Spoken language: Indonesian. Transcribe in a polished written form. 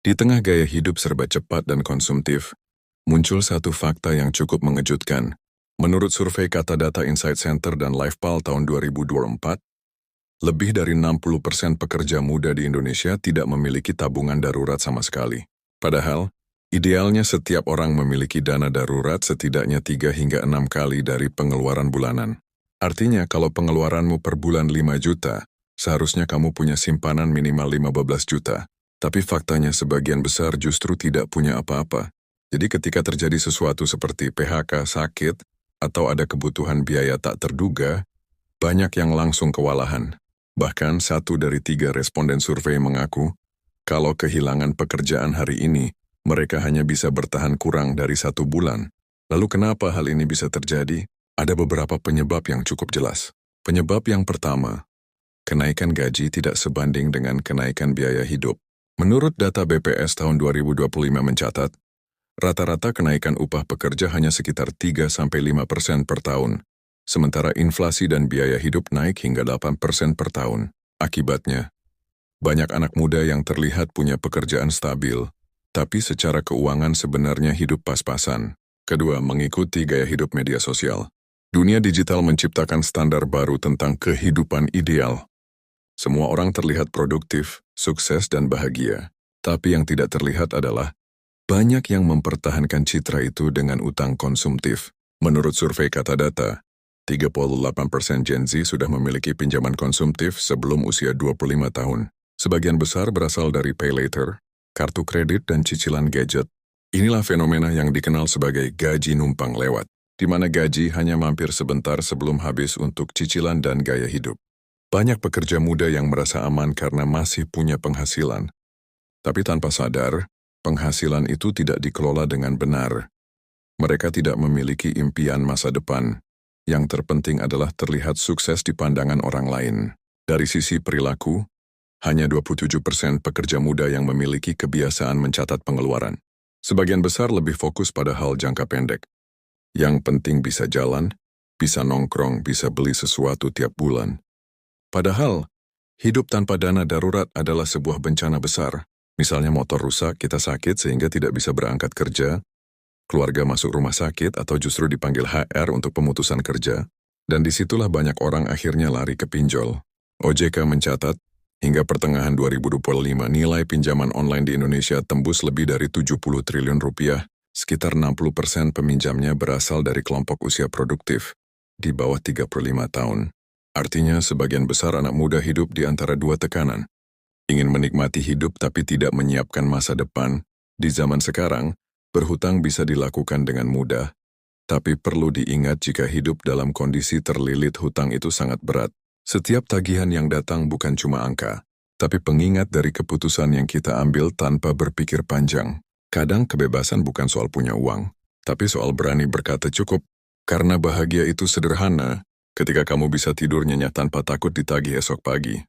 Di tengah gaya hidup serba cepat dan konsumtif, muncul satu fakta yang cukup mengejutkan. Menurut survei Kata Data Insight Center dan LifePal tahun 2024, lebih dari 60% pekerja muda di Indonesia tidak memiliki tabungan darurat sama sekali. Padahal, idealnya setiap orang memiliki dana darurat setidaknya 3 hingga 6 kali dari pengeluaran bulanan. Artinya, kalau pengeluaranmu per bulan 5 juta, seharusnya kamu punya simpanan minimal 15 juta. Tapi faktanya sebagian besar justru tidak punya apa-apa. Jadi ketika terjadi sesuatu seperti PHK, sakit, atau ada kebutuhan biaya tak terduga, banyak yang langsung kewalahan. Bahkan 1 dari 3 responden survei mengaku, kalau kehilangan pekerjaan hari ini, mereka hanya bisa bertahan kurang dari 1 bulan. Lalu kenapa hal ini bisa terjadi? Ada beberapa penyebab yang cukup jelas. Penyebab yang pertama, kenaikan gaji tidak sebanding dengan kenaikan biaya hidup. Menurut data BPS tahun 2025 mencatat, rata-rata kenaikan upah pekerja hanya sekitar 3-5% per tahun, sementara inflasi dan biaya hidup naik hingga 8% per tahun. Akibatnya, banyak anak muda yang terlihat punya pekerjaan stabil, tapi secara keuangan sebenarnya hidup pas-pasan. Kedua, mengikuti gaya hidup media sosial. Dunia digital menciptakan standar baru tentang kehidupan ideal. Semua orang terlihat produktif, sukses, dan bahagia. Tapi yang tidak terlihat adalah banyak yang mempertahankan citra itu dengan utang konsumtif. Menurut survei Kata Data, 38% Gen Z sudah memiliki pinjaman konsumtif sebelum usia 25 tahun. Sebagian besar berasal dari pay later, kartu kredit, dan cicilan gadget. Inilah fenomena yang dikenal sebagai gaji numpang lewat, di mana gaji hanya mampir sebentar sebelum habis untuk cicilan dan gaya hidup. Banyak pekerja muda yang merasa aman karena masih punya penghasilan. Tapi tanpa sadar, penghasilan itu tidak dikelola dengan benar. Mereka tidak memiliki impian masa depan. Yang terpenting adalah terlihat sukses di pandangan orang lain. Dari sisi perilaku, hanya 27% pekerja muda yang memiliki kebiasaan mencatat pengeluaran. Sebagian besar lebih fokus pada hal jangka pendek. Yang penting bisa jalan, bisa nongkrong, bisa beli sesuatu tiap bulan. Padahal, hidup tanpa dana darurat adalah sebuah bencana besar. Misalnya motor rusak, kita sakit sehingga tidak bisa berangkat kerja, keluarga masuk rumah sakit atau justru dipanggil HR untuk pemutusan kerja, dan disitulah banyak orang akhirnya lari ke pinjol. OJK mencatat, hingga pertengahan 2025 nilai pinjaman online di Indonesia tembus lebih dari 70 triliun rupiah, sekitar 60% peminjamnya berasal dari kelompok usia produktif, di bawah 35 tahun. Artinya sebagian besar anak muda hidup di antara 2 tekanan. Ingin menikmati hidup tapi tidak menyiapkan masa depan. Di zaman sekarang, berhutang bisa dilakukan dengan mudah. Tapi perlu diingat jika hidup dalam kondisi terlilit hutang itu sangat berat. Setiap tagihan yang datang bukan cuma angka, tapi pengingat dari keputusan yang kita ambil tanpa berpikir panjang. Kadang kebebasan bukan soal punya uang, tapi soal berani berkata cukup. Karena bahagia itu sederhana, ketika kamu bisa tidur nyenyak tanpa takut ditagih esok pagi.